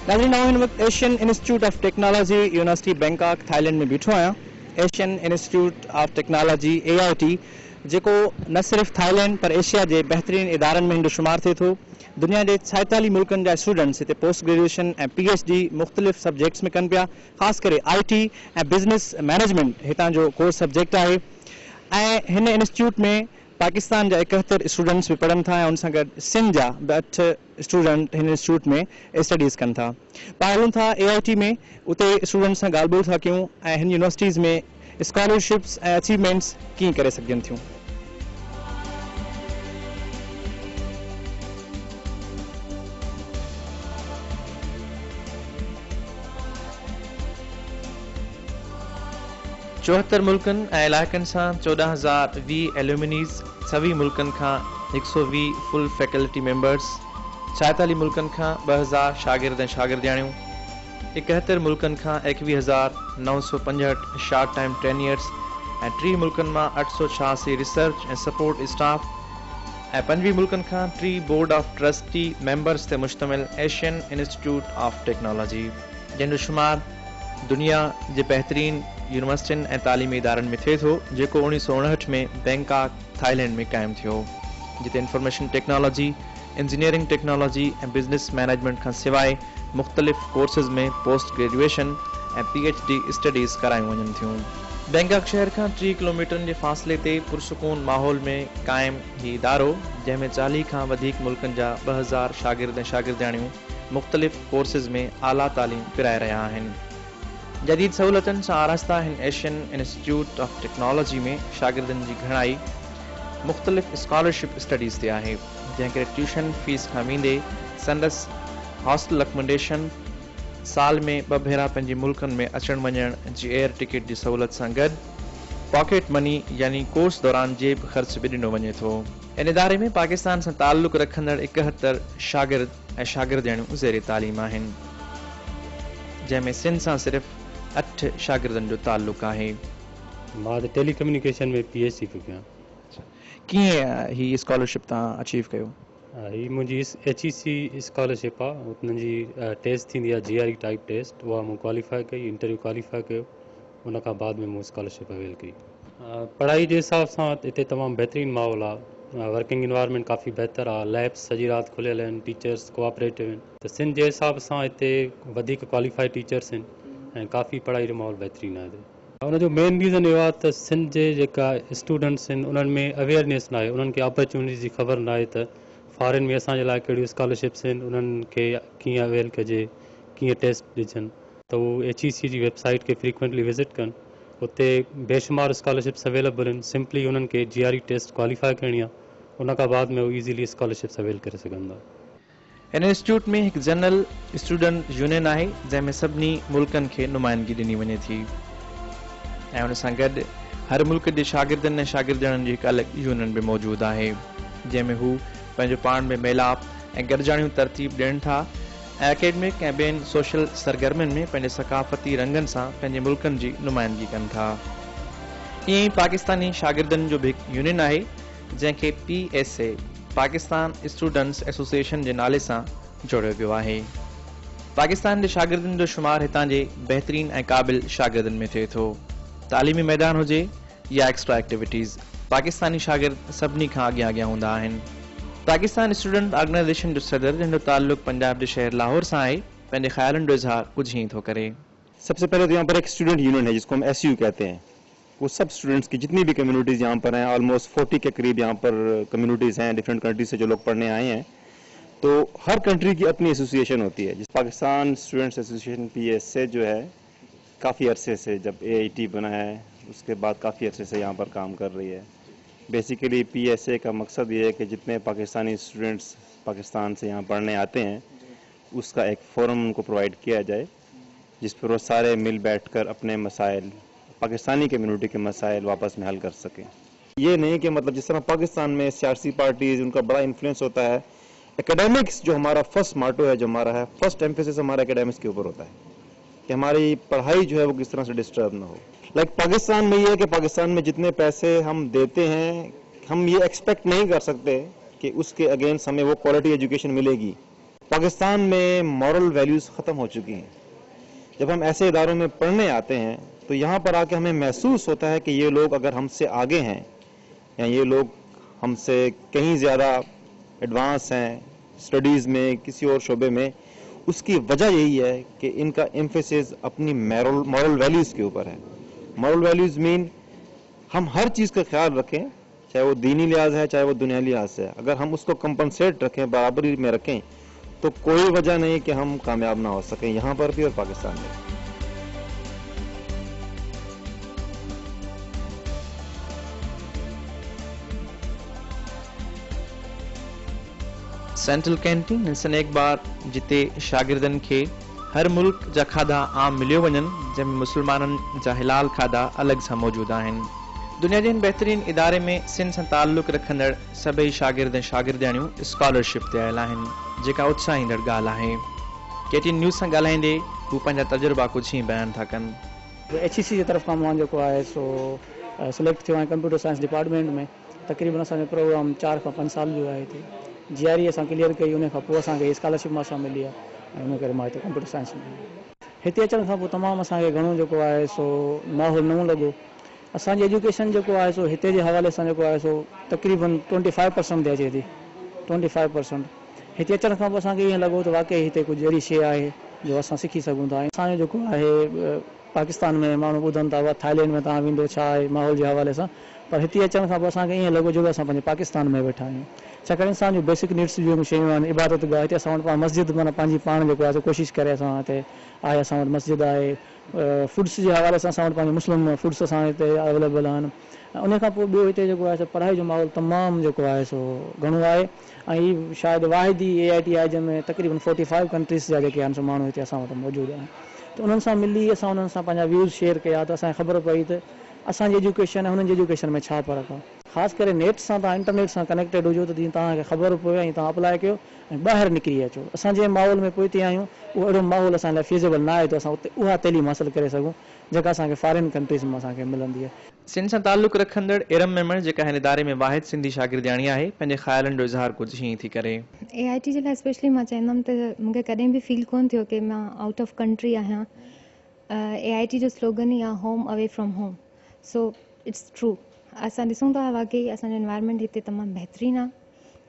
नाज़रीन, मां हिन वक़्तु Asian institute of technology university Bangkok Thailand में बीठो आहियां। Asian institute of technology AIT जेको न सिर्फ़ थाईलैंड पर एशिया के बहितरीन इदारनि में हिंदो शुमार थे थो। दुनिया के 46 मुल्कनि जा स्टूडेंट्स हिते पोस्ट ग्रेजुएशन ऐं PhD मुख़्तलिफ़ सब्जेक्ट्स में कनि पिया। ख़ासि करे IT ऐं बिज़नेस मैनेजमेंट हितां जो कोर्स सब्जेक्ट आहे ऐं हिन इंस्टीट्यूट में पाकिस्तान जा 71 स्टूडेंट्स भी पढ़नि था ऐं उन सां गॾु सिंध जा 8 स्टूडेंट हिन इंस्टीट्यूट में स्टडीज़ कनि था। पाण हलूं था AIT में, उते स्टूडेंट्स सां ॻाल्हि ॿोल था कयूं ऐं हिन यूनिवर्सिटीज़ में स्कॉलरशिप्स ऐं अचीवमेंट्स कीअं करे सघजनि थियूं। चौहत्तर मुल्कनि ऐं इलाइक़नि सां 14,020 एल्यूमिनीज़, 26 मुल्कनि खां 120 फुल फैकल्टी मेंबर्स, 46 मुल्कनि खां 2000 शागिर्द ऐं शागिर्दियाणियूं, 71 मुल्कनि खां 21,965 शार्ट टाइम ट्रेनियर्स ऐं 30 मुल्कनि मां 886 रिसर्च ऐं सपोर्ट स्टाफ ऐं 25 मुल्कनि खां 3 बोर्ड ऑफ ट्रस्टी मेंबर्स ते मुश्तमिल एशियन इंस्टीट्यूट ऑफ टेक्नोलॉजी, जंहिंजो शुमार दुनिया जे बहितरीन यूनिवर्सिटियुनि ऐं तालीमी इदारनि में थिए थो, जेको 1959 में बैंकॉक थाईलैंड में क़ाइमु थियो, जिते इंफॉर्मेशन टेक्नोलॉजी, इंजीनियरिंग टेक्नोलॉजी ऐं बिज़नेस मैनेजमेंट खां सवाइ मुख़्तलिफ़ कोर्सेज़ में पोस्ट ग्रेजुएशन ऐं PhD स्टडीज़ करायूं वञनि थियूं। बैंकॉक शहर खां 3 किलोमीटरनि जे फ़ासिले ते पुरसुकून माहौल में क़ाइमु हीउ इदारो, जंहिंमें 40 खां वधीक मुल्कनि जा 2000 शागिर्द ऐं शागिर्दियाणियूं मुख़्तलिफ़ कोर्सेज़ में आला तालीम पिराए रहिया आहिनि। जदीद सहूलतनि सां आरास्ता हिन एशियन इंस्टीट्यूट ऑफ टेक्नोलॉजी में शागिर्दनि जी घणाई मुख़्तलिफ़ स्कॉलरशिप स्टडीज़ ते आहे, जंहिं ट्यूशन फीस खां वेंदे संदसि हॉस्टल अकोमोडेशन, साल में 2 भेरा पंहिंजे मुल्कनि में अचण वञण जी एयर टिकट जी सहूलत सां गॾु पॉकेट मनी यानी कोर्स दौरान जेब ख़र्च बि ॾिनो वञे थो। इन इदारे में पाकिस्तान सां ताल्लुक़ रखंदड़ 71 शागिर्द ऐं शागिर्दियाणियूं ज़ेर तालीम आहिनि, जंहिंमें सिंध सां सिर्फ़ 8 शागिर्दनि जो ताल्लुक़ आहे। मां टेली कम्युनिकेशन में PhD पियो कयां। कीअं ही स्कॉलरशिप तव्हां अचीव कयो? ही मुंहिंजी HEC स्कॉलरशिप आहे, उन्हनि जी टेस्ट थींदी आहे GRE टाइप टेस्ट, उहा मूं क्वालिफाई कई, इंटरव्यू क्वालिफाई कयो, उन खां बाद में मूं स्कॉलरशिप अवेल कई। पढ़ाई जे हिसाब सां हिते तमामु बहितरीनु माहौल आहे, वर्किंग इन्वायरमेंट काफ़ी बहितरु आहे, लैब्स सॼी राति खुलियल आहिनि, टीचर्स कोऑपरेटिव आहिनि, त सिंध जे हिसाब सां हिते वधीक क्वालिफाइड टीचर्स आहिनि ऐं काफ़ी पढ़ाई जो माहौल बहितरीनु आहे। उनजो मेन रीज़न इहो आहे त सिंध जे जेका स्टूडेंट्स आहिनि उन्हनि में अवेयरनेस न आहे, उन्हनि खे अपॉर्चुनिटीज़ जी ख़बर न आहे त फॉरेन में असांजे लाइ कहिड़ियूं स्कॉलरशिप्स आहिनि, उन्हनि खे कीअं अवेल कजे, कीअं टेस्ट ॾिजनि, त उहो HEC जी वेबसाइट खे फ्रीक्वेंटली विज़िट कनि, उते बेशुमार स्कॉलरशिप्स अवेलेबल आहिनि, सिंपली उन्हनि खे GRE टेस्ट क्वालिफाई करणी आहे, उन खां बाद में उहो ईज़ीली स्कॉलरशिप्स अवेल करे सघंदा। हिन इंस्टीट्यूट में हिकु जनरल स्टूडेंट यूनियन आहे, जंहिंमें सभिनी मुल्कनि खे नुमाइंदगी ॾिनी वञे थी ऐं उन सां गॾु हर मुल्क जे शागिर्दनि ऐं शागिर्दियाणियुनि जी हिकु अलॻि यूनियन बि मौजूदु आहे, जंहिंमें हू पंहिंजो पाण में मेलाप ऐं गॾिजाणियूं तरतीब ॾियनि था ऐं एकेडमिक ऐं ॿियनि सोशल सरगर्मियुनि में पंहिंजे सकाफ़ती रंगनि सां पंहिंजे मुल्कनि जी नुमाइंदगी कनि था। ईअं ई पाकिस्तानी शागिर्दनि जो बि हिकु यूनियन आहे, जंहिंखे PSA पाकिस्तान स्टूडेंट्स एसोसिएशन जे नाले सां जोड़ियो वियो आहे। पाकिस्तान जे शागिर्दनि जो शुमार हितां जे बहितरीन ऐं क़ाबिल शागिर्दनि में थिए थो। तालीमी मैदान हुजे या एक्स्ट्रा एक्टिविटीज़, पाकिस्तानी शागिर्द सभिनी खां अॻियां हूंदा आहिनि। पाकिस्तान स्टूडेंट ऑर्गेनाइजेशन जो सदर, जंहिंजो ताल्लुक़ पंजाब जे शहर लाहौर सां आहे, पंहिंजे ख़्यालनि जो इज़हार कुछ ही थो करे। सबसे पहले तो यहाँ पर एक स्टूडेंट यूनियन है जिसको हम SU कहते हैं। वो सब स्टूडेंट्स की जितनी भी कम्युनिटीज़ यहाँ पर हैं, ऑलमोस्ट 40 के करीब यहाँ पर कम्युनिटीज़ हैं, डिफरेंट कंट्री से जो लोग पढ़ने आए हैं, तो हर कंट्री की अपनी एसोसिएशन होती है। जिस पाकिस्तान स्टूडेंट्स एसोसिएशन PSA जो है काफ़ी अरसे से, जब AIT बना है उसके बाद काफ़ी अरसे से यहाँ पर काम कर रही है। बेसिकली PSA का मकसद ये है कि जितने पाकिस्तानी स्टूडेंट्स पाकिस्तान से यहाँ पढ़ने आते हैं उसका एक फोरम उनको प्रोवाइड किया जाए, जिस पर वो सारे मिल बैठकर अपने मसाइल, पाकिस्तानी कम्युनिटी के मसाइल वापस में हल कर सकें। ये नहीं कि मतलब जिस तरह पाकिस्तान में सियासी पार्टीज उनका बड़ा इन्फ्लुएंस होता है, एकेडमिक्स जो हमारा फर्स्ट माटो है, जो हमारा है, फर्स्ट एम्फेसिस हमारा एकेडमिक्स के ऊपर होता है कि हमारी पढ़ाई जो है वो किस तरह से डिस्टर्ब ना हो। लाइक पाकिस्तान में ये है कि पाकिस्तान में जितने पैसे हम देते हैं, हम ये एक्सपेक्ट नहीं कर सकते कि उसके अगेंस्ट हमें वो क्वालिटी एजुकेशन मिलेगी। पाकिस्तान में मॉरल वैल्यूज़ ख़त्म हो चुकी हैं. जब हम ऐसे इदारों में पढ़ने आते हैं तो यहाँ पर आके हमें महसूस होता है कि ये लोग अगर हमसे आगे हैं या ये लोग हमसे कहीं ज़्यादा एडवांस हैं स्टडीज़ में किसी और शोबे में, उसकी वजह यही है कि इनका एम्फेसिस अपनी मॉरल वैल्यूज़ के ऊपर है. मॉरल वैल्यूज़ मीन हम हर चीज़ का ख्याल रखें, चाहे वो दीनी लिहाज है चाहे वो दुनियावी लिहाज से है. अगर हम उसको कंपनसेट रखें, बराबरी में रखें, तो कोई वजह नहीं कि हम कामयाब ना हो सकें यहाँ पर भी और पाकिस्तान में. सेंट्रल कैंटीन स्नैक बार जिते शागिर्दनि खे हर मुल्क जा खाधा आम मिलियो वञनि, जंहिंमें मुस्लमाननि जा हिलाल खाधा अलॻि सां मौजूदु आहिनि. दुनिया जे हिन बहितरीन इदारे में सिंध सां ताल्लुक़ रखंदड़ सभई शागिर्द ऐं शागिर्दियाणियूं स्कॉलरशिप ते आयल आहिनि, जेका उत्साह ईंदड़ ॻाल्हि आहे. केटीएन न्यूज़ सां ॻाल्हाईंदे हू पंहिंजा तजुर्बा कुझु ई बयानु था कनि. HEC जी तरफ़ खां मां जेको आहे सो सिलेक्ट थियो आहे कंप्यूटर साइंस डिपार्टमेंट में. तक़रीबन असांजो प्रोग्राम 4 खां 5 साल जो आहे हिते. GRE असां क्लियर कई, उन खां पोइ असांखे स्कॉलरशिप मां असां मिली आहे ऐं उन करे मां हिते कंप्यूटर साइंस में. हिते अचण खां पोइ तमामु असांखे घणो जेको आहे सो माहौल नओं लॻो. असांजी एजुकेशन जेको आहे सो हिते जे हवाले सां जेको आहे सो तक़रीबन 25% ते अचे थी. 25% हिते अचण खां पोइ असांखे ईअं लॻो त वाक़ई हिते कुझु अहिड़ी शइ आहे जो असां सिखी सघूं था. असांजो जेको आहे पाकिस्तान में माण्हू ॿुधनि था थाईलैंड में तव्हां वेंदो छा आहे माहौल जे हवाले सां, पर हिते अचण खां पोइ असांखे ईअं लॻो जो असां पंहिंजे पाकिस्तान में वेठा आहियूं. छाकाणि असांजो बेसिक नीड्स जूं शयूं आहिनि, इबादत गाह. हिते असां वटि पाण मस्जिद माना पंहिंजी पाण जेको आहे कोशिशि करे असां हिते आहे. असां वटि मस्जिद आहे. फूड्स जे हवाले सां असां वटि पंहिंजे मुस्लिम फूड्स असां हिते अवेलेबल आहिनि. उन खां पोइ ॿियो हिते जेको आहे पढ़ाई जो माहौल तमामु जेको आहे सो घणो आहे. ऐं हीअ शायदि वाहिदी AIT आहे जंहिंमें तक़रीबन 45 कंट्रीज़ जा जेके आहिनि सो माण्हू हिते असां वटि मौजूदु आहिनि. त उन्हनि सां मिली असां उन्हनि सां पंहिंजा व्यूज़ शेयर कया त असांखे ख़बर पई त असांजी एजुकेशन ऐं हुननि जी एजुकेशन में छा फ़र्क़ु आहे. ख़ासि करे नेट सां तव्हां इंटरनेट सां कनेक्टेड हुजो त जीअं तव्हांखे ख़बर पए ऐं तव्हां अप्लाई कयो ऐं ॿाहिरि निकिरी अचो. असां जंहिं माहौल में पहुते आहियूं उहो अहिड़ो माहौल असां लाइ फीज़ेबल न आहे त असां उते उहा तइलीम हासिलु करे सघूं जेका असांखे फॉरेन कंट्रीज़ में असांखे मिलंदी आहे. सिंध सां ताल्लुक़ रखंदड़ इरम मेमण, जेका हिन इदारे में वाहिद सिंधी शागिर्दियाणी आहे, पंहिंजे ख़्यालनि जो इज़हार कुझु हीअं थी करे. AIT जे लाइ स्पेशली मां चवंदमि त मूंखे कॾहिं बि फील कोन थियो की मां आउट ऑफ कंट्री आहियां. AIT जो स्लोगन ई आहे home away from home. So it's true. असां ॾिसूं था वाकई असांजो एनवायरनमेंट हिते तमामु बहितरीनु आहे.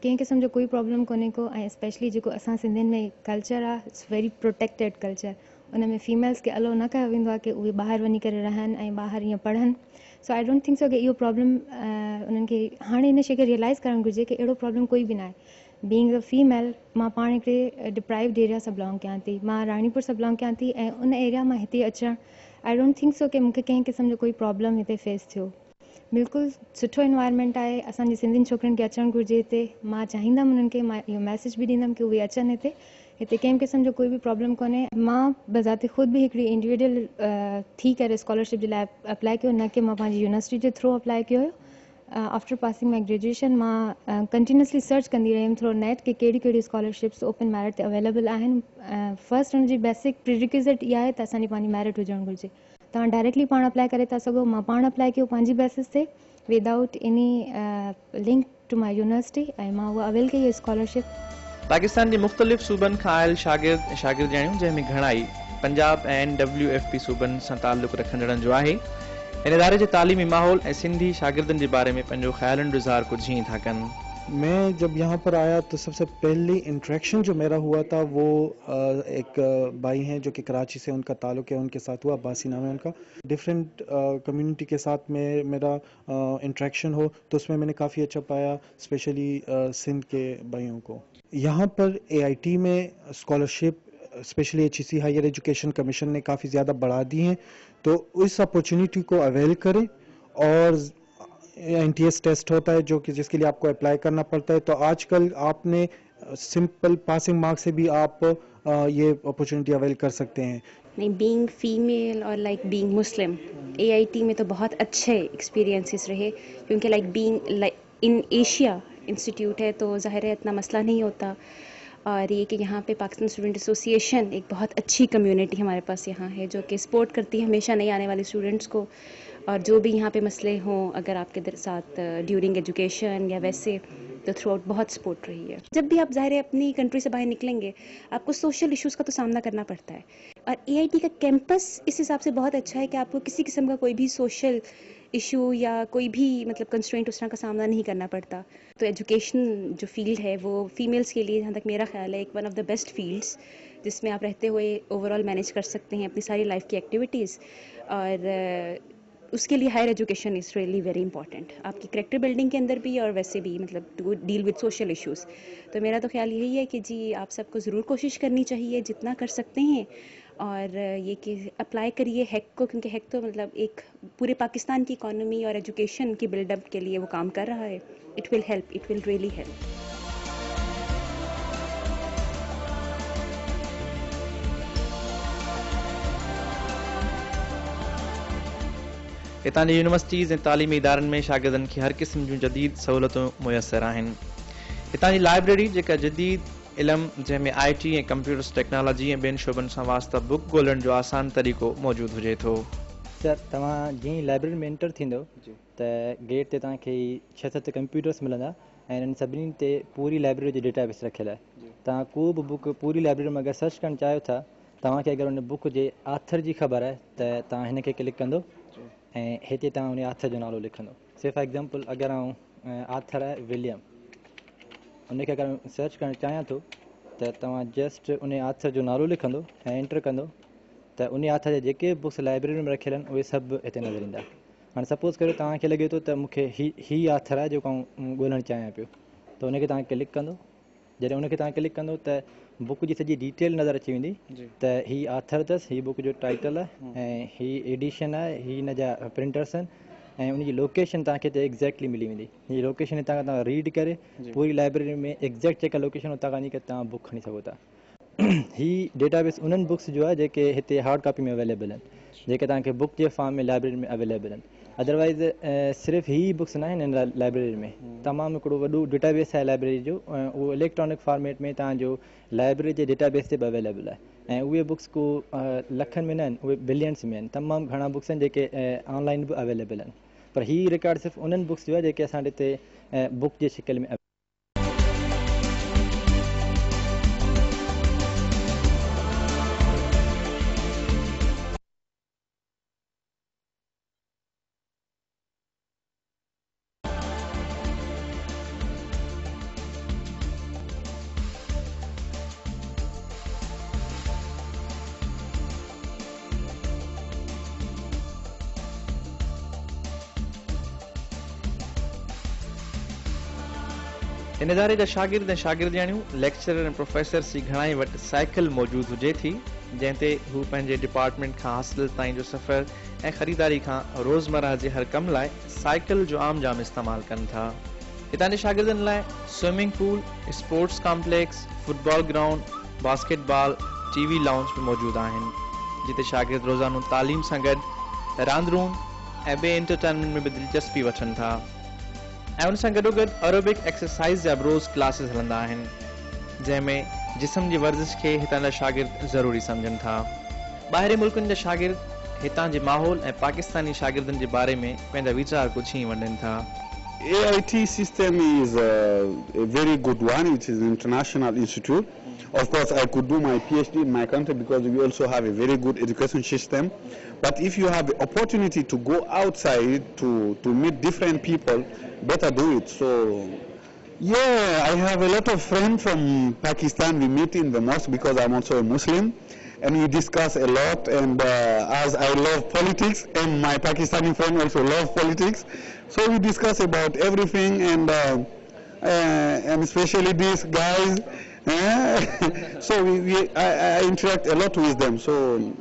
कंहिं क़िस्म जो कोई प्रॉब्लम कोन्हे को. ऐं स्पेशली जेको असां सिंधियुनि में कल्चर आहे इट्स वेरी प्रोटेक्टेड कल्चर. उन में फीमेल्स खे अलो न कयो वेंदो आहे की उहे ॿाहिरि वञी करे रहनि ऐं ॿाहिरि ईअं पढ़नि. सो आई डोंट थिंक सो की इहो प्रॉब्लम उन्हनि खे हाणे इन शइ खे रियलाइज़ करणु घुरिजे की अहिड़ो प्रॉब्लम कोई बि न आहे. बीइंग अ फीमेल मां पाण हिकिड़े डिप्राइव्ड एरिया सां बिलोंग कयां थी. मां राणीपुर सां बिलोंग कयां थी ऐं उन एरिया मां हिते अचणु आई डोंट थिंक सो की मूंखे कंहिं क़िस्म जो कोई प्रॉब्लम हिते फेस थियो. बिल्कुलु सुठो एनवायरनमेंट आहे. असांजी सिंधियुनि छोकिरियुनि खे अचणु घुरिजे हिते. मां चाहींदमि उन्हनि खे, मां इहो मैसेज बि ॾींदमि की उहे अचनि हिते. हिते कंहिं क़िस्म जो कोई बि प्रॉब्लम कोन्हे. मां बज़ाति ख़ुदि बि हिकिड़ी इंडिविजुअल थी करे स्कॉलरशिप जे लाइ अप्लाई कयो, न की मां पंहिंजी यूनिवर्सिटी जे थ्रू अप्लाई कयो हुयो. आफ्टर पासिंग माई ग्रेजुएशन मां कंटिन्यूसली सर्च कंदी रहियमि थ्रू नेट की कहिड़ी कहिड़ी स्कॉलरशिप्स ओपन मेरिट ते अवेलेबल आहिनि. फर्स्ट हुनजी बेसिक प्रीरिक्विज़िट इहा आहे त असांजी पंहिंजी मेरिट हुजणु घुरिजे. तव्हां डायरेक्टली पाण अप्लाई करे था सघो. मां पाण अप्लाई कयो पंहिंजी बेसिस ते without any link to my university ऐं मां उहा अवेल कई स्कॉलरशिप. पाकिस्तान जे मुख़्तलिफ़ सूबनि खां आयल शागिर्द ऐं शागिर्दियाणियूं, जंहिंमें घणाई पंजाब ऐं NWFP सूबनि सां ताल्लुक़ रखंदड़नि जो आहे, हिन इदारे जे तालीमी माहौल ऐं सिंधी शागिर्दनि जे बारे में पंहिंजो ख़्यालनि जो इज़हार कुझु हीअं था कनि. मैं जब यहाँ पर आया तो सबसे पहली इंटरेक्शन जो मेरा हुआ था वो एक भाई हैं जो कि कराची से उनका ताल्लुक़ है, उनके साथ हुआ. बासी नाम है उनका. डिफरेंट कम्युनिटी के साथ में मेरा इंटरेक्शन हो तो उसमें मैंने काफ़ी अच्छा पाया, स्पेशली सिंध के भाइयों को. यहाँ पर AIT में scholarship specially HEC higher education commission ने काफ़ी ज़्यादा बढ़ा दी हैं, तो इस अपॉर्चुनिटी को अवेल करें. और NTS टेस्ट होता है जो कि जिसके लिए आपको अप्लाई करना पड़ता है. तो आजकल आपने सिंपल पासिंग मार्क्स से भी आप ये अपॉर्चुनिटी अवेल कर सकते हैं. नहीं, बीइंग फीमेल और लाइक बीइंग मुस्लिम AIT में तो बहुत अच्छे एक्सपीरियंसेस रहे, क्योंकि like being in Asia institute है तो ज़ाहिर है इतना मसला नहीं होता. और ये कि यहाँ पे पाकिस्तान स्टूडेंट एसोसिएशन एक बहुत अच्छी कम्युनिटी हमारे पास यहाँ है जो कि सपोर्ट करती है हमेशा नए आने वाले स्टूडेंट्स को. और जो भी यहाँ पे मसले हों अगर आपके साथ ड्यूरिंग एजुकेशन या वैसे تو تھرو آؤٹ بہت سپورٹ رہی ہے. جب بھی آپ ظاہر ہے اپنی کنٹری سے باہر نکلیں گے آپ کو سوشل ایشوز کا تو سامنا کرنا پڑتا ہے, اور AIT کا کیمپس اس حساب سے بہت اچھا ہے کہ آپ کو کسی قسم کا کوئی بھی سوشل ایشو یا کوئی بھی مطلب کنسٹرینٹ اس طرح کا سامنا نہیں کرنا پڑتا. تو ایجوکیشن جو فیلڈ ہے وہ فیمیلز کے لیے جہاں تک میرا خیال ہے ایک one of the best fields, جس میں آپ رہتے ہوئے اوور آل مینیج کر سکتے ہیں اپنی ساری لائف کی ایکٹیویٹیز, اور اس کے لیے higher education is really very important آپ کی کریکٹر بلڈنگ کے اندر بھی اور ویسے بھی مطلب to deal with social issues. تو میرا تو خیال یہی ہے کہ جی آپ سب کو ضرور کوشش کرنی چاہیے جتنا کر سکتے ہیں, اور یہ کہ اپلائی کریے ہیک کو, کیونکہ ہیک تو مطلب ایک پورے پاکستان کی اکانومی اور ایجوکیشن کی بلڈ اپ کے لیے وہ کام کر رہا ہے. It will help, it will really help. हितां जी यूनिवर्सिटीज़ ऐं तालीमी इदारनि में शागिर्दनि खे हर क़िस्म जूं जदीद सहूलियतूं मुयसर आहिनि. हितां जी लाइब्रेरी जेका जदीद इल्मु जंहिंमें IT ऐं कंप्यूटर्स टेक्नोलॉजी ऐं ॿियनि शोबनि सां वास्ता बुक ॻोल्हण जो आसान तरीक़ो मौजूदु हुजे थो. सर तव्हां जीअं ई लाइब्रेरी में एंटर थींदो त गेट ते तव्हांखे 6-7 कंप्यूटर्स मिलंदा ऐं इन्हनि सभिनी ते पूरी लाइब्रेरी जो डेटाबेस रखियल आहे. तव्हां को बि बुक पूरी लाइब्रेरी में अगरि सर्च करणु चाहियो था, तव्हांखे अगरि उन बुक जे आथर जी ख़बर आहे त तव्हां हिन खे क्लिक कंदो ऐं हिते तव्हां उन आथर जो नालो लिखंदो. से फॉर एग्ज़ाम्पल अगरि आथर आहे विलियम, उनखे अगरि सर्च करणु चाहियां थो त तव्हां जस्ट उन आथर जो नालो लिखंदो ऐं एंटर कंदो त उन आथर जा जेके बुक्स लाइब्रेरी में रखियल आहिनि उहे सभु हिते नज़र ईंदा. हाणे सपोज़ करियो तव्हांखे लॻे थो त मूंखे ही आथर आहे जेको आउं ॻोल्हणु चाहियां पियो, त उनखे तव्हां क्लिक कंदो. जॾहिं उनखे तव्हां क्लिक कंदो त बुक जी सॼी डिटेल नज़र अची वेंदी त ही आथर अथसि, ही बुक जो टाइटल आहे ऐं ही एडिशन आहे, ही हिन जा प्रिंटर्स आहिनि ऐं उनजी लोकेशन तव्हांखे हिते एग्ज़ैक्टली मिली वेंदी. हीअ लोकेशन हितां खां तव्हां रीड करे पूरी लाइब्रेरी में एग्ज़ैक्ट जेका लोकेशन हुतां खां वञी करे तव्हां बुक खणी सघो था. ही डेटाबेस उन्हनि बुक्स जो आहे जेके हिते हार्ड कॉपी में अवेलेबल आहिनि, जेके तव्हांखे बुक जे फॉर्म में लाइब्रेरी में अवेलेबल आहिनि. अदरवाइज़ सिर्फ़ु ही बुक्स न आहिनि हिन लाइब्रेरी में, तमामु हिकिड़ो वॾो डेटाबेस आहे लाइब्रेरी जो, उहो इलेक्ट्रॉनिक फॉर्मेट में तव्हांजो लाइब्रेरी जे डेटाबेस ते बि अवेलेबल आहे. ऐं उहे बुक्स को लखनि में न आहिनि, उहे बिलियंस में आहिनि. तमामु घणा बुक्स आहिनि जेके ऑनलाइन बि अवेलेबल आहिनि, पर हीअ रिकॉर्ड सिर्फ़ु उन्हनि बुक्स जो आहे जेके असां वटि हिते बुक जे शिकिल में. इन इदारे जा शागिर्द ऐं शागिर्दियाणियूं लेक्चरर ऐं प्रोफेसर्स जी घणाई वटि साइकिल मौजूदु हुजे थी, जंहिं ते हू पंहिंजे डिपार्टमेंट खां हासिल ताईं जो सफ़र ऐं ख़रीदारी खां रोज़मर्रा जे हर कम लाइ साइकिल जो आम जाम इस्तेमालु कनि था. हितां जे शागिर्दनि लाइ swimming pool, sports complex, football ground, basketball, TV lounge बि मौजूदु आहिनि, जिते शागिर्द रोज़ानो तालीम सां गॾु रांदिरूं ऐं ॿिए एंटरटेनमेंट में बि दिलचस्पी वठनि था. ऐं उन सां गॾोगॾु एरोबिक एक्सरसाइज़ जा बि रोज़ क्लासिस हलंदा आहिनि, जंहिंमें जिस्म जी वर्ज़िश खे हितां जा शागिर्द ज़रूरी सम्झनि था. ॿाहिरि मुल्कनि जा शागिर्द हितां जे माहौल ऐं पाकिस्तानी शागिर्दनि जे बारे में पंहिंजा वीचार कुझु ई वंडनि था. AIT system is a very good one. It is an international institute. Of course, I could do my PhD in my country because we also have a very good education system. But if you have the opportunity to go outside to meet different people, better do it. So, yeah, I have a lot of friends from Pakistan. We meet in the mosque because I'm also a Muslim. And we discuss a lot, and as I love politics, and my Pakistani friend also love politics, so we discuss about everything, and especially these guys. So I interact a lot with them, so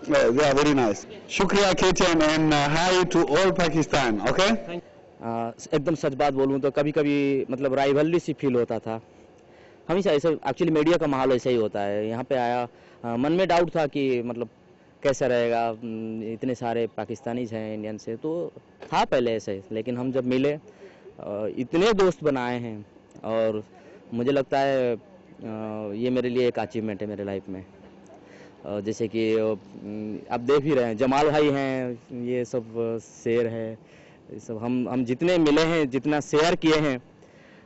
they are very nice. Shukriya Ketan, and hi to all Pakistan. Okay. एकदम सच बात बोलूँ तो कभी कभी मतलब rivalry C feel होता था. हमेशा ऐसे एक्चुअली मीडिया का माहौल ऐसा ही होता है. यहाँ पे आया मन में डाउट था कि मतलब कैसा रहेगा, इतने सारे पाकिस्तानीज हैं इंडियन से, तो था पहले ऐसे. लेकिन हम जब मिले इतने दोस्त बनाए हैं, और मुझे लगता है ये मेरे लिए एक अचीवमेंट है मेरे लाइफ में. जैसे कि आप देख भी रहे हैं जमाल भाई हैं, ये सब शेर है, ये सब हम जितने मिले हैं, जितना शेयर किए हैं,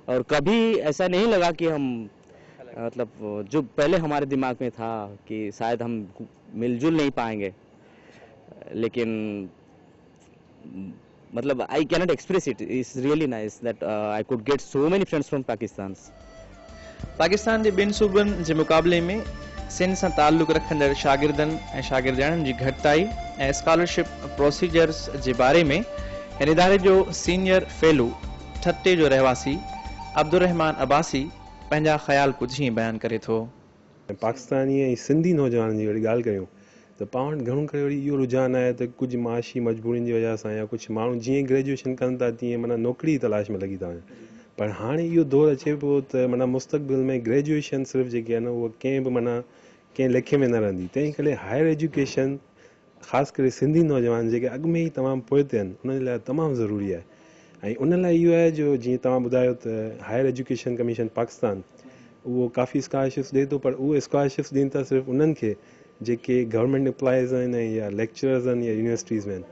اور کبھی ایسا نہیں لگا کہ ہم مطلب جو پہلے ہمارے دماغ میں تھا کہ شاید ہم مل جل نہیں پائیں گے, لیکن مطلب I cannot express it. It's really nice that I could get so many friends from Pakistan. Pakistan जे ॿिनि सूबनि जे मुक़ाबले में सिंध सां ताल्लुक़ रखंदड़ शागिर्दनि ऐं शागिर्दियाणियुनि जी घटिताई ऐं स्कॉलरशिप प्रोसीजर्स जे बारे में हिन इदारे जो सीनियर फेलो ठटे जो रहवासी अब्दुर्रहमान अब्बासी पंहिंजा ख़्याल कुझु हीअं बयानु करे थो. पाकिस्तानी ऐं सिंधी नौजवाननि जी वरी ॻाल्हि कयूं त पाण वटि घणो करे वरी इहो रुझान आहे त कुझु माशी मजबूरियुनि जी वजह सां या कुझु माण्हू जीअं ग्रेजुएशन कनि था तीअं माना नौकिरी जी तलाश में लॻी था वञनि. पर हाणे इहो दौरु अचे पियो त माना मुस्तक़बिल में ग्रेजुएशन सिर्फ़ु जेकी आहे न उहा कंहिं बि माना कंहिं लेखे में न रहंदी. तंहिं करे हायर एजुकेशन ख़ासि करे सिंधी नौजवान जेके अॻु में ई तमामु पोइते आहिनि उन्हनि लाइ तमामु ज़रूरी आहे. ऐं उन लाइ इहो आहे जो जीअं तव्हां ॿुधायो त हायर एजुकेशन कमीशन पाकिस्तान उहो काफ़ी स्कॉलरशिप्स ॾिए थो, पर उहे स्कॉलरशिप्स ॾियनि था सिर्फ़ु उन्हनि खे जेके गवर्नमेंट एम्प्लॉइज़ आहिनि या लेक्चरर्स आहिनि या यूनिवर्सिटीज़ में आहिनि.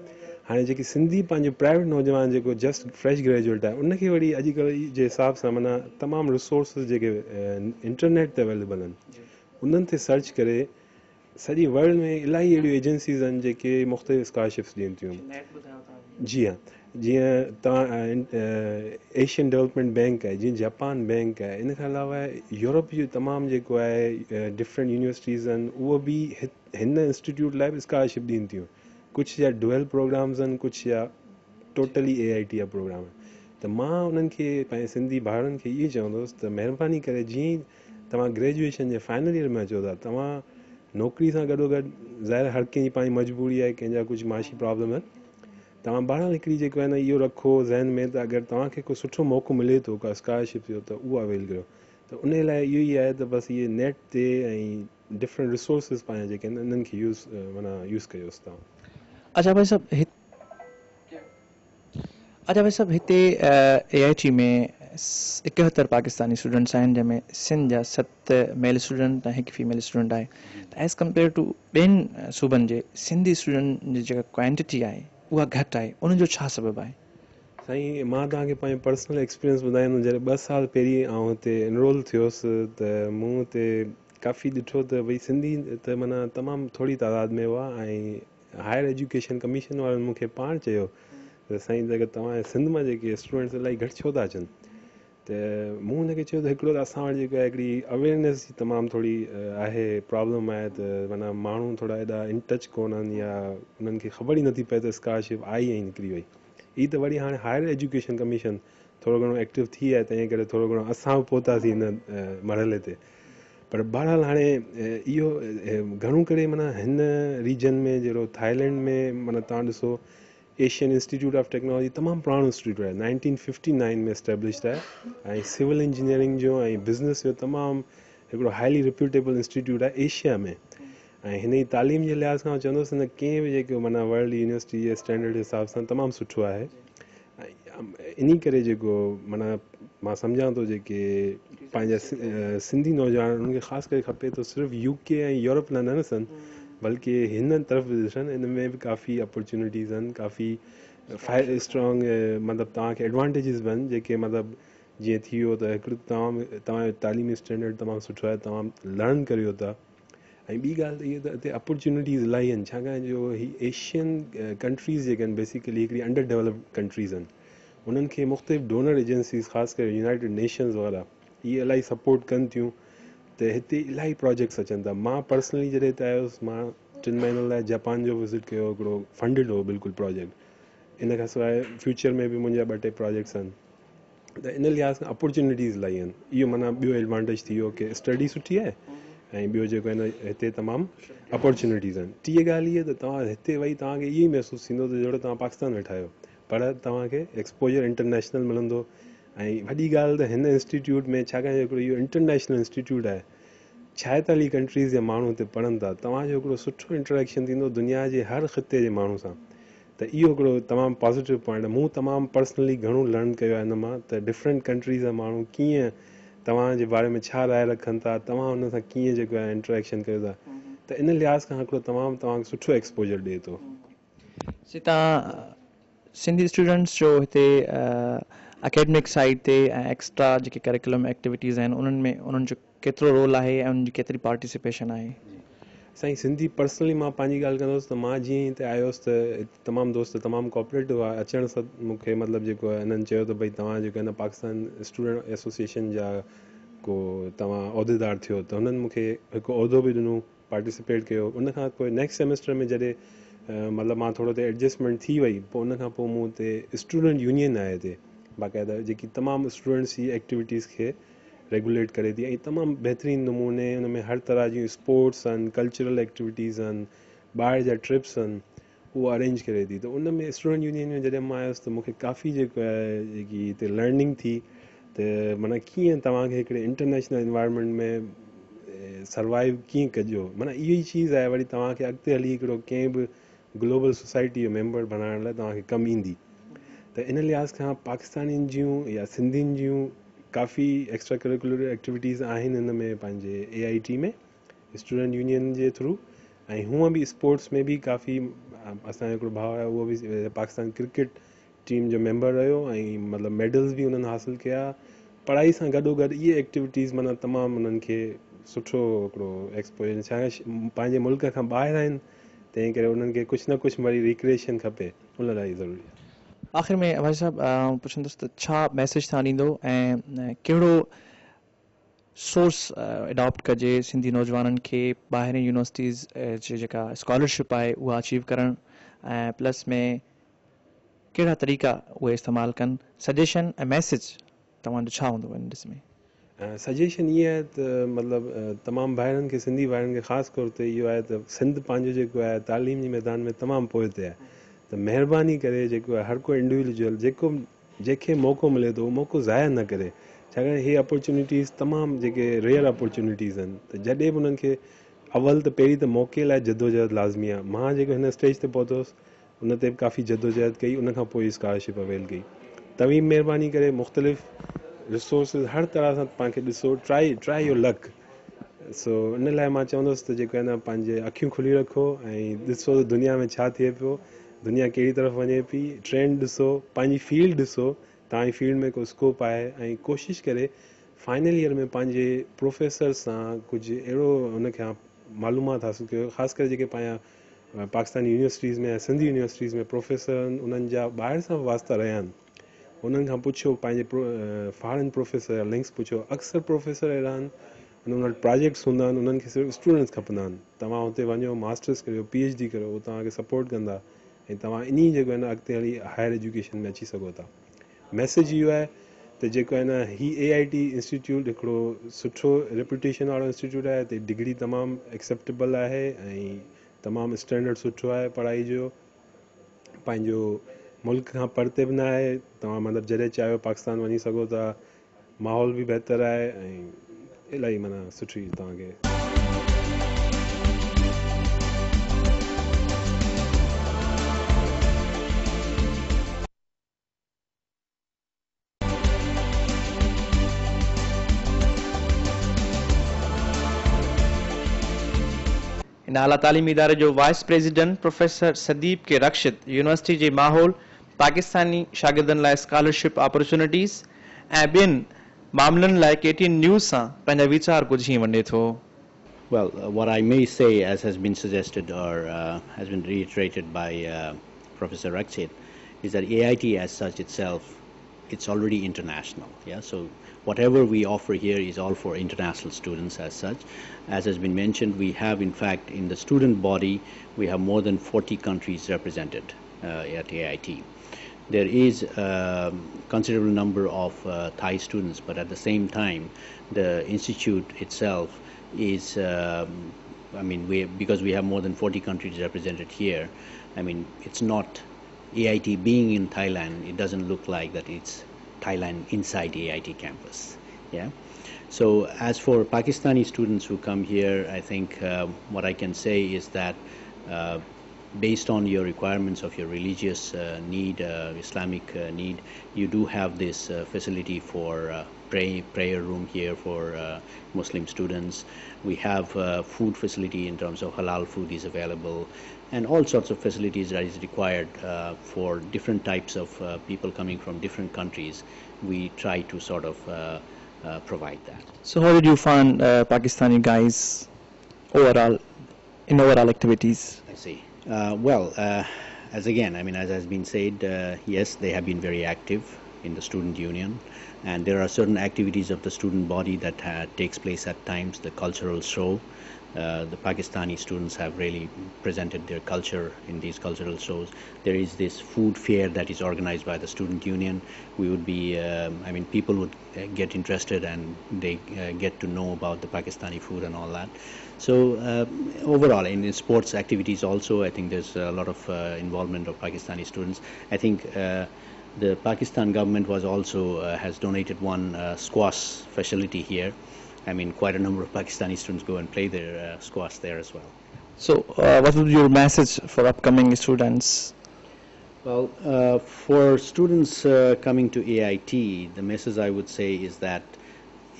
हाणे जेकी सिंधी पंहिंजो प्राइवेट नौजवान जेको जस्ट फ्रेश ग्रेजुएट आहे उनखे वरी अॼुकल्ह जे हिसाब सां माना तमामु रिसोर्सिस जेके इंटरनेट ते अवेलेबल आहिनि उन्हनि ते सर्च करे सॼी वर्ल्ड में इलाही अहिड़ियूं एजेंसीज़ आहिनि जेके मुख़्तलिफ़ स्कॉलरशिप्स ॾियनि थियूं. जी हाँ, जीअं तव्हां एशियन डेवलपमेंट बैंक आहे, जीअं जापान बैंक आहे, इन खां अलावा यूरोप जो तमामु जेको आहे डिफरेंट यूनिवर्सिटीज़ आहिनि उहो बि हिन इंस्टीट्यूट लाइ बि स्कॉलरशिप ॾियनि थियूं. कुझु या डुअल प्रोग्राम्स आहिनि, कुझु या टोटली AIT जा प्रोग्राम. त मां उन्हनि खे पंहिंजे सिंधी भाउरनि खे इहे चवंदुसि त महिरबानी करे जीअं ई तव्हां ग्रेजुएशन जे फाइनल ईयर में अचो था तव्हां नौकिरी सां गॾोगॾु ज़ाहिर हर कंहिंजी पंहिंजी मजबूरी आहे, कंहिंजा कुझु माशी प्रॉब्लम आहिनि, तव्हां बहरहाल हिकिड़ी जेको आहे न इहो रखो ज़हन में त अगरि तव्हांखे को सुठो मौक़ो मिले थो का स्कॉलरशिप जो त उहो अवेल कयो. त उन लाइ इहो ई आहे त बसि इहे नेट ते ऐं डिफरेंट रिसोर्सिस पंहिंजा जेके आहिनि इन्हनि खे यूज़ कयोसि तव्हां. अच्छा भाई साहब हिते AIT में 71 पाकिस्तानी स्टूडेंट्स आहिनि जंहिंमें सिंध जा 7 मेल स्टूडेंट ऐं 1 फीमेल स्टूडेंट आहे. त एज़ कम्पेयर टू ॿियनि सूबनि जे सिंधी स्टूडेंट जी जेका क्वांटिटी आहे उहा घटि आहे, उनजो छा सबबु आहे? साईं मां तव्हांखे पंहिंजो पर्सनल एक्सपीरियंस ॿुधाईंदुमि. जॾहिं 2 साल पहिरीं आउं हिते एनरोल थियोसि त मूं हिते काफ़ी ॾिठो त भई सिंधी त माना तमामु थोरी तादाद में हुआ. ऐं हायर एजुकेशन कमीशन वारनि मूंखे पाण चयो त साईं अगरि तव्हां सिंध मां जेके स्टूडेंट्स इलाही घटि छो था अचनि, त मूं हुनखे चयो त हिकिड़ो त असां वटि जेको आहे हिकिड़ी अवेयरनेस जी तमामु थोरी आहे, प्रॉब्लम आहे त माना माण्हू थोरा एॾा इन टच कोन आहिनि या उन्हनि खे ख़बर ई नथी पए त स्कॉलरशिप आई ऐं निकिरी वई. ई त वरी हाणे हायर एजुकेशन कमीशन थोरो घणो एक्टिव थी आहे, तंहिं करे थोरो घणो असां बि पहुतासीं हिन मरहले ते. पर बहरहाल हाणे इहो घणो करे माना हिन रीजन में जहिड़ो थाईलैंड में माना तव्हां ॾिसो एशियन इंस्टीट्यूट ऑफ टेक्नोलॉजी तमामु पुराणो इंस्टीट्यूट आहे, 1959 में एस्टेब्लिश्ड आहे. ऐं सिविल इंजीनियरिंग जो ऐं बिज़नेस जो तमामु हिकिड़ो हाईली रिप्यूटेबल इंस्टीट्यूट आहे एशिया में. ऐं हिन जी तालीम जे लिहाज़ खां चवंदुसि न कंहिं बि जेको माना वर्ल्ड यूनिवर्सिटी जे स्टैंडर्ड जे हिसाब सां तमामु सुठो आहे. इन करे जेको माना मां सम्झां थो जेके पंहिंजा सिंधी नौजवान उन्हनि खे ख़ासि करे खपे थो सिर्फ़ु UK ऐं यूरोप लाइ न ॾिसनि बल्कि हिन तरफ़ बि ॾिसनि. इन में बि काफ़ी अपॉर्चुनिटीज़ आहिनि, काफ़ी स्ट्रॉन्ग मतिलबु तव्हांखे एडवांटेजिस बि आहिनि जेके मतिलबु जीअं थी वियो त हिकिड़ो तव्हांजो तालीमी स्टैंडर्ड तमामु सुठो आहे, तव्हां लर्न करियो था. ऐं ॿी ॻाल्हि त इहा त हिते अपॉर्चुनिटीज़ इलाही आहिनि, छाकाणि जो ही एशियन कंट्रीज़ जेके आहिनि बेसिकली हिकिड़ी अंडर डेवलप्ड कंट्रीज़ आहिनि. उन्हनि खे मुख़्तलिफ़ डोनर एजेंसीज़ ख़ासि करे यूनाइटेड नेशंस वारा इहे इलाही सपोर्ट कनि थियूं त हिते इलाही प्रोजेक्ट्स अचनि था. मां पर्सनली जॾहिं हिते आयुसि मां 3 महीननि लाइ जापान जो विज़िट कयो, हिकिड़ो फंडिड हो बिल्कुलु प्रोजेक्ट. इन खां सवाइ फ्यूचर में बि मुंहिंजा 2-3 प्रोजेक्ट्स आहिनि. त इन लिहाज़ खां अपॉर्चुनिटीज़ इलाही आहिनि. इहो माना ॿियो एडवांटेज थी वियो की स्टडी सुठी आहे ऐं ॿियो जेको आहे न हिते तमामु अपॉर्चुनिटीज़ आहिनि. टीह ॻाल्हि इहा त तव्हां हिते वेही तव्हांखे इहो ई महसूसु थींदो त जहिड़ो तव्हां पाकिस्तान वेठा आहियो, पर तव्हांखे एक्सपोजर इंटरनेशनल मिलंदो. ऐं वॾी ॻाल्हि त हिन इंस्टीट्यूट में छाकाणि हिकिड़ो इहो इंटरनेशनल इंस्टीट्यूट आहे, 46 कंट्रीज़ जा माण्हू हिते पढ़नि था, तव्हांजो हिकिड़ो सुठो इंटरेक्शन थींदो दुनिया जे हर ख़िते जे माण्हू सां. त इहो हिकिड़ो तमामु पॉज़िटिव पॉइंट आहे. मूं तमामु पर्सनली घणो लर्न कयो आहे हिन मां त डिफरेंट कंट्रीज़ जा माण्हू कीअं तव्हांजे बारे में छा राय रखनि था, तव्हां हुन सां कीअं जेको आहे इंटरेक्शन कयो था. त इन लिहाज़ खां हिकिड़ो तमामु तव्हांखे सुठो एक्सपोजर ॾिए थो. तव्हां सिंधी स्टूडेंट्स जो हिते एकेडमिक साइड ते ऐं एक्स्ट्रा जेके करिकुलम एक्टिविटीज़ आहिनि उन्हनि में उन्हनि जो केतिरो रोल आहे ऐं उन्हनि जी केतिरी पार्टिसिपेशन आहे? साईं सिंधी पर्सनली मां पंहिंजी ॻाल्हि कंदुसि त मां जीअं हिते आयुसि त तमामु दोस्त तमामु कोऑपरेटिव हुआ. अचण सां मूंखे मतिलबु जेको आहे हिननि चयो त भई तव्हां जेको आहे न पाकिस्तान स्टूडेंट एसोसिएशन जा को तव्हां उहिदेदार थियो, त हुननि मूंखे हिकु उहिदो बि ॾिनो, पार्टिसिपेट कयो. उन खां पोइ नेक्स्ट सेमेस्टर में जॾहिं मतिलबु मां थोरो त एडजस्टमेंट थी वई, पोइ उन खां पोइ मूं हिते स्टूडेंट यूनियन आहे हिते बाक़ाइदा, जेकी तमामु स्टूडेंट्स जी एक्टिविटीज़ खे रेगुलेट करे थी ऐं तमामु बहितरीनु नमूने हुन में हर तरह जूं स्पोर्ट्स आहिनि, कल्चरल एक्टिविटीज़ आहिनि, ॿाहिरि जा ट्रिप्स आहिनि, उहो अरेंज करे थी. त उन में स्टूडेंट यूनियन में जॾहिं मां आयुसि त मूंखे काफ़ी जेको आहे जेकी हिते लर्निंग थी त माना कीअं तव्हांखे हिकिड़े इंटरनेशनल इन्वायरमेंट में सर्वाइव कीअं कजो. माना इहो ई चीज़ आहे वरी तव्हांखे अॻिते हली हिकिड़ो कंहिं बि ग्लोबल सोसाइटी जो मेंबर बणाइण लाइ तव्हांखे कमु ईंदी. त इन लिहाज़ खां पाकिस्तानियुनि जूं या सिंधियुनि जूं काफ़ी एक्स्ट्रा करिकुलर एक्टिविटीज़ आहिनि हिन में पंहिंजे AIT में स्टूडेंट यूनियन जे थ्रू. ऐं हूअं बि स्पोर्ट्स में बि काफ़ी असांजो हिकिड़ो भाउ आहे, उहो बि पाकिस्तान क्रिकेट टीम जो मेंबर रहियो ऐं मतिलबु मेडल्स बि उन्हनि हासिलु कया. पढ़ाई सां गॾोगॾु इहे एक्टिविटीज़ माना तमामु उन्हनि खे सुठो हिकिड़ो एक्सपोजर, छा पंहिंजे मुल्क खां ॿाहिरि आहिनि, तंहिं करे उन्हनि खे कुझु न कुझु वरी रिक्रिएशन खपे, उन लाइ ज़रूरी आहे. आख़िर में भाई साहब पुछंदुसि त छा मैसेज तव्हां ॾींदो ऐं कहिड़ो सोर्स अडॉप्ट कजे सिंधी नौजवाननि खे ॿाहिरि यूनिवर्सिटीज़ जी जेका स्कॉलरशिप आहे उहा अचीव करणु, ऐं प्लस में कहिड़ा तरीक़ा उहे इस्तेमालु कनि? सजेशन ऐं मैसेज तव्हांजो छा हूंदो इन ॾिस में? सजेशन इहा आहे त मतिलबु तमामु भाइरनि खे, सिंधी भाइरनि खे ख़ासि तौर ते इहो आहे त सिंध पंहिंजो जेको आहे तालीम जे मैदान में तमामु पोइ ते आहे. त महिरबानी करे जेको आहे हर को इंडिविजुअल जंहिंखे मौक़ो मिले थो उहो मौक़ो ज़ाया न करे, छाकाणि हीअ अपॉर्चुनिटीज़ तमामु जेके रेयर अपॉर्चुनिटीज़ आहिनि. त जॾहिं बि उन्हनि खे अवल त पहिरीं त मौक़े लाइ जदोजहद लाज़मी आहे. मां जेको हिन स्टेज ते पहुतुसि उन ते काफ़ी जदोजहद कई, उन खां पोइ स्कॉलरशिप अवेल कई. तव्हीं महिरबानी करे मुख़्तलिफ़ रिसोर्सिस हर तरह सां तव्हांखे ॾिसो, ट्राई योर लक. सो इन लाइ मां चवंदुसि त जेको आहे न पंहिंजे अखियूं खुली रखो ऐं ॾिसो त दुनिया में छा थिए पियो, दुनिया कहिड़ी तरफ़ वञे पई, ट्रेंड ॾिसो, पंहिंजी फील्ड ॾिसो, तव्हांजी फील्ड में को स्कोप आहे, ऐं कोशिशि करे फाइनल ईयर में पंहिंजे प्रोफेसर सां कुझु अहिड़ो उनखे मालूमात हासिलु कयो. ख़ासि करे जेके पंहिंजा पाकिस्तानी यूनिवर्सिटीज़ में ऐं सिंधी यूनिवर्सिटीज़ में प्रोफेसर आहिनि, उन्हनि जा ॿाहिरि सां वास्ता रहिया आहिनि, उन्हनि खां पुछो, पंहिंजे फॉरेन प्रोफेसर जा लिंक्स पुछो. अक्सर प्रोफेसर अहिड़ा आहिनि, उन्हनि वटि प्रोजेक्ट्स हूंदा आहिनि, उन्हनि खे सिर्फ़ु स्टूडेंट्स खपंदा आहिनि. तव्हां हुते वञो, मास्टर्स करियो, PhD करियो, उहो तव्हांखे सपोर्ट कंदा ऐं तव्हां इन्ही जेको आहे न अॻिते हली हायर एजुकेशन में अची सघो था. मैसेज इहो आहे त जेको आहे न ही AIT इंस्टीट्यूट हिकिड़ो सुठो रेपुटेशन वारो इंस्टीट्यूट आहे. हिते डिग्री तमामु एक्सेप्टेबल आहे ऐं तमामु स्टैंडर्ड सुठो आहे पढ़ाई जो. पंहिंजो मुल्क खां परते बि न आहे, तव्हां मतिलबु जॾहिं चाहियो पाकिस्तान वञी सघो था. माहौल बि बहितर आहे ऐं इलाही माना सुठी तव्हांखे. इन आला तालीमी इदारे जो वाइस प्रेसिडेंट प्रोफेसर सदीप के रक्षित यूनिवर्सिटी जे माहौल, पाकिस्तानी शागिर्दनि लाइ स्कॉलरशिप अपॉर्चुनिटीज़ ऐं ॿियनि मामलनि लाइ KTN न्यूज़ सां पंहिंजा वीचार कुझु हीअं वंडे थो. Well, what I may say, as has been suggested or has been reiterated by Professor Rakshit, is that AIT as such itself, it's already international. Yeah, so whatever we offer here is all for international students as such. As has been mentioned, we have in fact in the student body, we have more than 40 countries represented at AIT. There is a considerable number of Thai students, but at the same time, the institute itself is, because we have more than 40 countries represented here, it's not AIT being in Thailand, it doesn't look like that it's Thailand inside the AIT campus. Yeah. So as for Pakistani students who come here, I think what I can say is that based on your requirements of your religious need, Islamic need, you do have this facility for prayer room here for Muslim students. We have food facility in terms of halal food is available, and all sorts of facilities that is required for different types of people coming from different countries. we try to sort of provide that. So how did you find Pakistani guys overall, in overall activities? I see. As again, I mean, as has been said, yes, they have been very active in the student union, and there are certain activities of the student body that takes place at times. The cultural show, the Pakistani students have really presented their culture in these cultural shows. There is this food fair that is organized by the student union. We would be, I mean, people would get interested and they get to know about the Pakistani food and all that. So overall, in sports activities also, I think there's a lot of involvement of Pakistani students. I think the Pakistan government was also has donated one squash facility here. I mean, quite a number of Pakistani students go and play their squash there as well. So what would be your message for upcoming students? Well, for students coming to AIT, the message I would say is that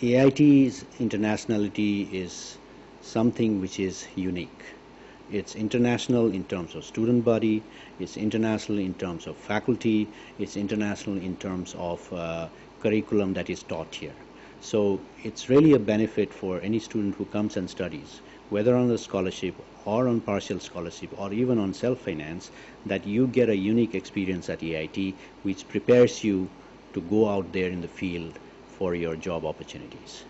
AIT's internationality is something which is unique. It's international in terms of student body, it's international in terms of faculty, it's international in terms of curriculum that is taught here. So it's really a benefit for any student who comes and studies, whether on a scholarship or on partial scholarship or even on self-finance, that you get a unique experience at AIT which prepares you to go out there in the field for your job opportunities.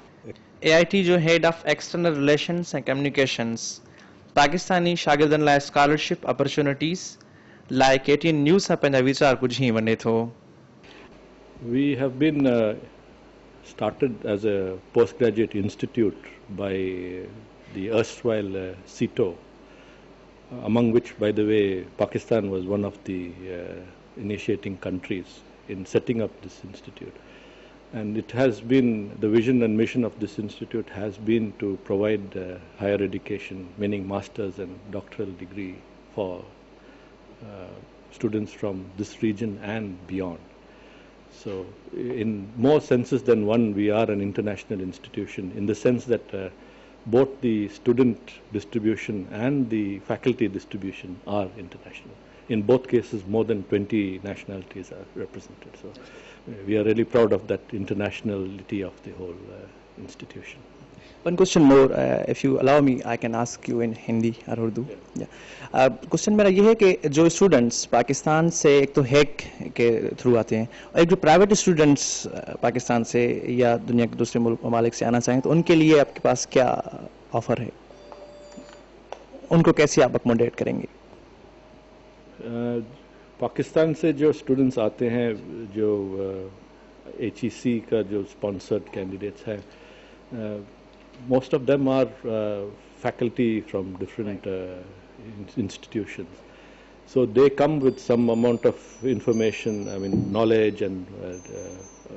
AIT जो head of external relations and communications, Pakistani शागिर्दन लाइ scholarship opportunities like 18 news सा पंहिंजा वीचार कुछ ही वने थो. We have been started as a postgraduate institute by the erstwhile CETO, among which, by the way, Pakistan was one of the initiating countries in setting up this institute. And it has been, the vision and mission of this institute has been to provide higher education, meaning master's and doctoral degree for students from this region and beyond. So in more senses than one, we are an international institution in the sense that both the student distribution and the faculty distribution are international. In both cases, more than 20 nationalities are represented. So we are really proud of that internationality of the whole institution. One question more, if you allow me, I can ask you in Hindi or Urdu. Yeah. Question मेरा ये है कि जो students Pakistan से एक तो hack के through आते हैं और एक जो प्राइवेट स्टूडेंट्स पाकिस्तान से या दुनिया के दूसरे ममालिक से आना चाहें तो उनके लिए आपके पास क्या ऑफर है, उनको कैसे आप अकोमोडेट करेंगे? पाकिस्तान से जो स्टूडेंट्स आते हैं, जो HEC का जो स्पॉन्सर्ड कैंडिडेट्स हैं, most of them are faculty from different institutions. So they come with some amount of information, I mean knowledge and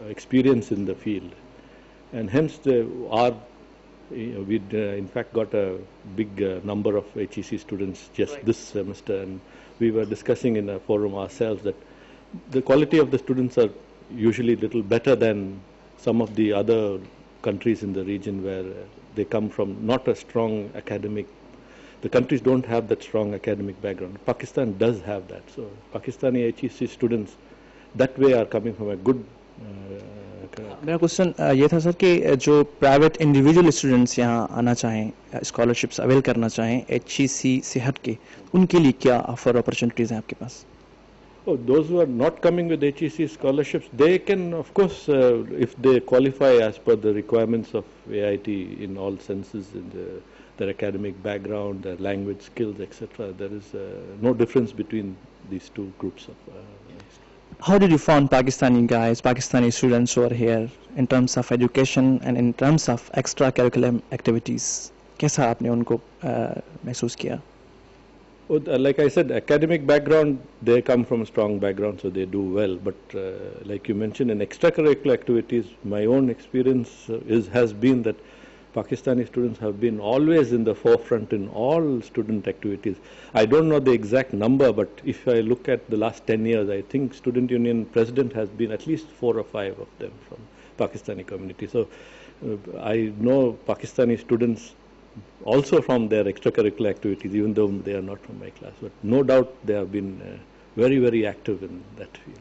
experience in the field. And hence we'd in fact got a big number of HEC students just this semester, and we were discussing in a forum ourselves that the quality of the students are usually little better than some of the other countries in the region where they come from not a strong academic, the countries don't have that strong academic background. Pakistan does have that. So Pakistani HEC students that way are coming from a good मेरा question ये था sir कि जो private individual students यहाँ आना चाहें, scholarships avail करना चाहें HEC से हट के, उनके लिए क्या ऑफर अपॉर्चुनिटीज हैं आपके पास? Oh, those who are not coming with HEC scholarships, they can, of course, if they qualify as per the requirements of AIT in all senses, in their academic background, their language skills, etc., there is no difference between these two groups of How did you find Pakistani guys, Pakistani students over here in terms of education and in terms of extracurricular activities? कैसा आपने उनको महसूस किया? Like I said, academic background, they come from a strong background, so they do well. But like you mentioned, in extracurricular activities, my own experience has been that Pakistani students have been always in the forefront in all student activities. I don't know the exact number, but if I look at the last 10 years, I think Student Union President has been at least 4 or 5 of them from Pakistani community. So I know Pakistani students also from their extracurricular activities, even though they are not from my class. But no doubt they have been very, very active in that field.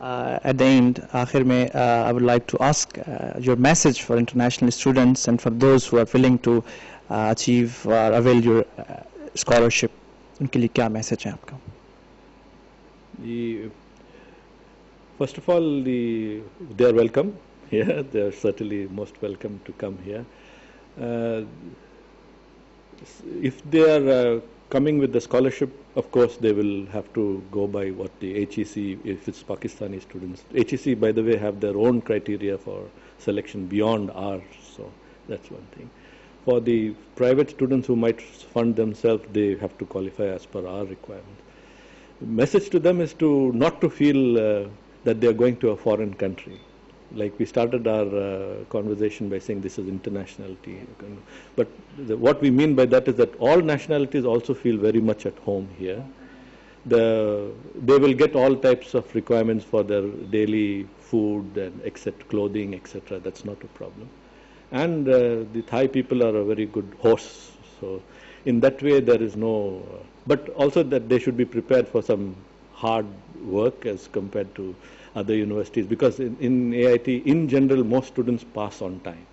At the end, आखिर में I would like to ask your message for international students and for those who are willing to achieve or avail your scholarship. उनके लिए क्या message है आपका? First of all, they are welcome here. They are certainly most welcome to come here. If they are coming with the scholarship, of course, they will have to go by what the HEC, if it's Pakistani students. HEC, by the way, have their own criteria for selection beyond ours, so that's one thing. For the private students who might fund themselves, they have to qualify as per our requirements. The message to them is not to feel that they are going to a foreign country. Like we started our conversation by saying this is internationality. But what we mean by that is that all nationalities also feel very much at home here. They will get all types of requirements for their daily food and clothing, etc. That's not a problem. And the Thai people are a very good hosts. So in that way there is no... but also that they should be prepared for some hard work as compared to other universities, because in AIT in general most students pass on time.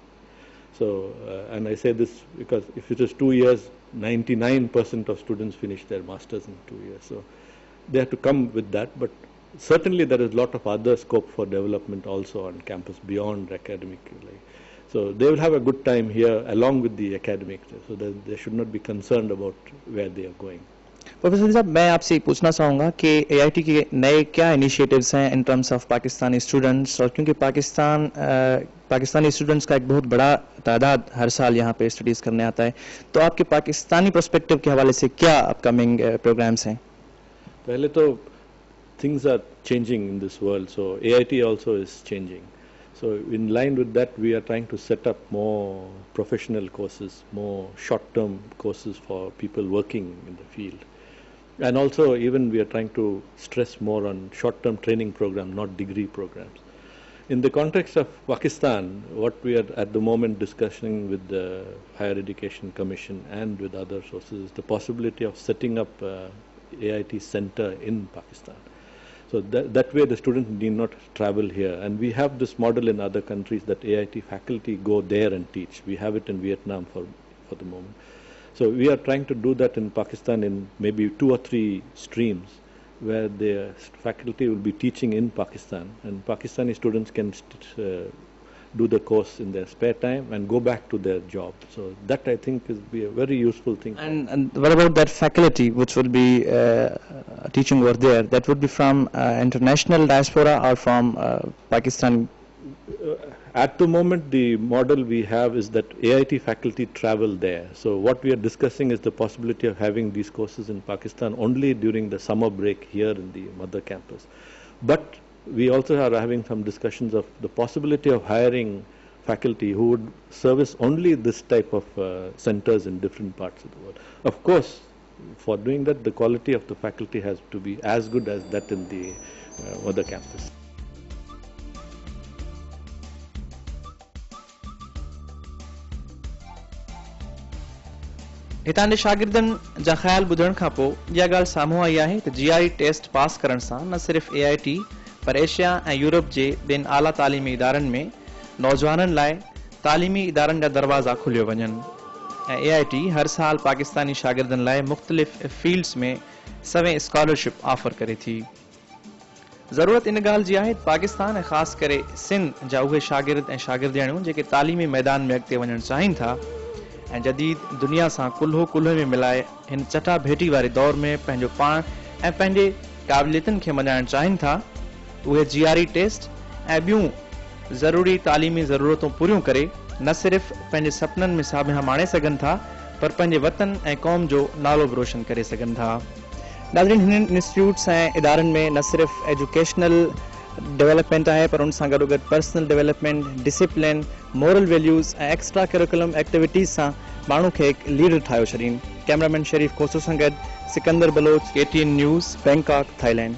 So and I say this because if it is 2 years, 99% of students finish their masters in 2 years. So they have to come with that, but certainly there is a lot of other scope for development also on campus beyond academic. So they will have a good time here along with the academic, so they should not be concerned about where they are going. Professor साहब, मैं आपसे पूछना चाहूँगा कि AIT के नए क्या initiatives Hain in terms of Pakistani students, और क्योंकि पाकिस्तानी स्टूडेंट्स का एक बहुत बड़ा तादाद हर साल यहाँ पे स्टडीज़ करने आता है, तो आपके पाकिस्तानी पर्सपेक्टिव के हवाले से क्या अपकमिंग प्रोग्राम्स हैं? पहले तो things are changing in this world, so AIT also is changing. So in line with that, we are trying to set up more professional courses, more short-term courses for people working in the field. And also even we are trying to stress more on short-term training programs, not degree programs. In the context of Pakistan, what we are at the moment discussing with the Higher Education Commission and with other sources is the possibility of setting up AIT center in Pakistan. So that way the students need not travel here. And we have this model in other countries that AIT faculty go there and teach. We have it in Vietnam for the moment. So we are trying to do that in Pakistan in maybe 2 or 3 streams where the faculty will be teaching in Pakistan, and Pakistani students can do the course in their spare time and go back to their job. So that I think is be a very useful thing. And what about that faculty which will be teaching over there? That would be from international diaspora or from Pakistan? At the moment, the model we have is that AIT faculty travel there. So what we are discussing is the possibility of having these courses in Pakistan only during the summer break here in the mother campus. But we also are having some discussions of the possibility of hiring faculty who would service only this type of centers in different parts of the world. Of course, for doing that, the quality of the faculty has to be as good as that in the mother campus. हितां जे शागिर्दनि जा ख़्याल ॿुधण खां पोइ इहा ॻाल्हि साम्हूं आई आहे त GRE टेस्ट पास करण सां न सिर्फ़ AIT पर एशिया ऐं यूरोप जे ॿियनि आला तालीमी इदारनि में नौजवाननि लाइ तालीमी इदारनि जा दरवाज़ा खुलियो वञनि ऐं AIT हर साल पाकिस्तानी शागिर्दनि लाइ मुख़्तलिफ़ फील्ड्स में सवें स्कॉलरशिप ऑफर करे थी। ज़रूरत इन ॻाल्हि जी आहे त पाकिस्तान ऐं ख़ासि करे सिंध जा उहे शागिर्द ऐं शागिर्दियाणियूं जेके तालीमी मैदान में अॻिते वञणु चाहिनि था ऐं जदीद दुनिया सां कुल्हे में मिलाए हिन चटा भेटी वारे दौर में पंहिंजो पाण ऐं पंहिंजे क़ाबिलियतुनि खे मञाइणु चाहिनि था, उहे GRE टेस्ट ऐं ॿियूं ज़रूरी तालीमी ज़रूरतूं पूरियूं करे न सिर्फ़ पंहिंजे सपननि में साबिया माणे सघनि था पर पंहिंजे वतन ऐं क़ौम जो नालो बि रोशन करे सघनि था। नाज़रीन, हिन इंस्टीट्यूट्स ऐं इदारनि में न सिर्फ़ एजुकेशनल डेवलपमेंट है पर उन सां गॾोगॾु personal development, discipline, moral values ऐं एक्स्ट्रा करिकुलम एक्टिविटीज़ सां माण्हू खे हिकु लीडर ठाहियो छॾीनि। कैमरामैन शरीफ़ कोसो सां गॾु Sikandar Baloch, KTN news, Bangkok, Thailand.